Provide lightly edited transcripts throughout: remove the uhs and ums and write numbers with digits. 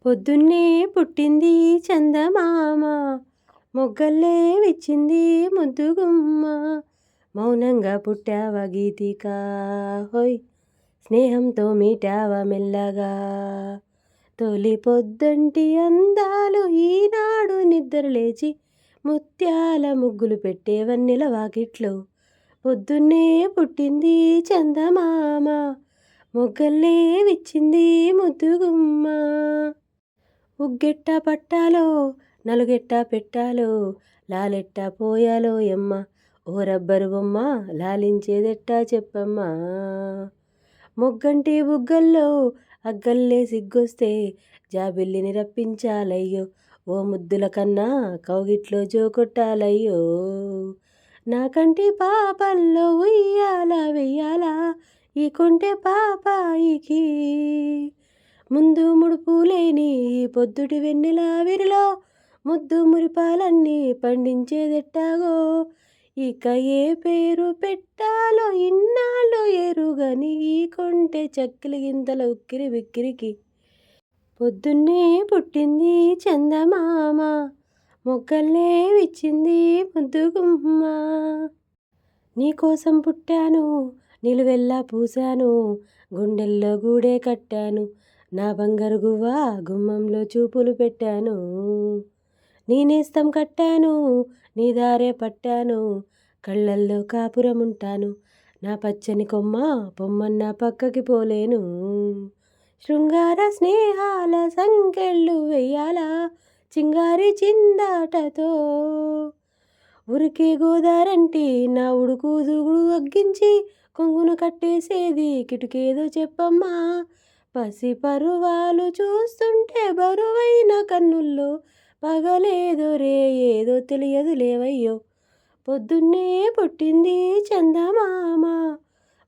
పొద్దున్నే పుట్టింది చందమామ, మొగ్గల్లే విచ్చింది ముద్దుగుమ్మ. మౌనంగా పుట్టావ గీతిక, హోయ్ స్నేహంతో మీటావ మెల్లగా. తొలి పొద్దంటి అందాలు ఈనాడు నిద్రలేచి ముత్యాల ముగ్గులు పెట్టే వన్నెల వాకిట్లో. పొద్దున్నే పుట్టింది చందమామ, మొగ్గల్లే విచ్చింది ముద్దుగుమ్మ. ఉగ్గెట్ట పట్టాలో నలుగెట్ట పెట్టాలో, లాలెట్ట పోయాలో యమ్మ. ఓ రబ్బరు బొమ్మ లాలించేదెట్టా చెప్పమ్మా. మొగ్గంటి బుగ్గల్లో అగ్గల్లే సిగ్గొస్తే జాబిల్లిని రప్పించాలయ్యో. ఓ ముద్దుల కన్నా కౌగిట్లో జోకొట్టాలయ్యో. నా కంటి పాపల్లో ఉయ్యాల వెయ్యాలా ఈ కొంటె పాపాయికి. ముందు ముడుపు లేని ఈ పొద్దుటి వెన్నెల విరిలో ముద్దు మురిపాలన్నీ పండించేదెట్టాగో. ఇక ఏ పేరు పెట్టాలో ఇన్నాళ్ళు ఎరుగని ఈ కొంటె చక్కిలి గింతల ఉక్కిరి బిక్కిరికి. పొద్దున్నే పుట్టింది చందమామ, మొగ్గల్లే విచ్చింది ముద్దుగుమ్మ. నీకోసం పుట్టాను నిలువెల్లా పూసాను, గుండెల్లో గూడే కట్టాను. నా బంగారు గువ్వ గుమ్మంలో చూపులు పెట్టాను. నీ నేస్తం కట్టాను నీ దారే పట్టాను, కళ్ళల్లో కాపురముంటాను. నా పచ్చని కొమ్మ పొమ్మన్న పక్కకి పోలేను. శృంగార స్నేహాల సంకెళ్ళు వెయ్యాలా చింగారి చిందాటతో. ఉరికే గోదారంటి నా ఉడుకు దూగుడు అగ్గించి కొంగును కట్టేసేది కిటుకేదో చెప్పమ్మా. పసి పరువాలు చూస్తుంటే బరువైన కన్నుల్లో పగలేదో రే ఏదో తెలియదు లేవయ్యో. పొద్దున్నే పుట్టింది చందమామ,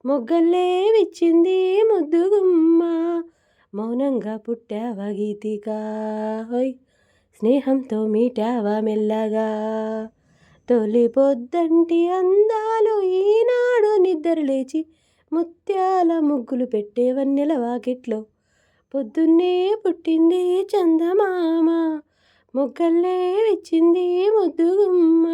మొగ్గల్లే విచ్చింది ముద్దుగుమ్మ. మౌనంగా పుట్టావ గీతిక, హోయ్ స్నేహంతో మీటావ మెల్లగా. తొలి పొద్దంటి అందాలు ఈనాడు నిద్రలేచి ముత్యాల ముగ్గులు పెట్టే వన్నెల వాకిట్లో. పొద్దున్నే పుట్టింది చందమామ, మొగ్గల్లే విచ్చింది ముద్దుగుమ్మ.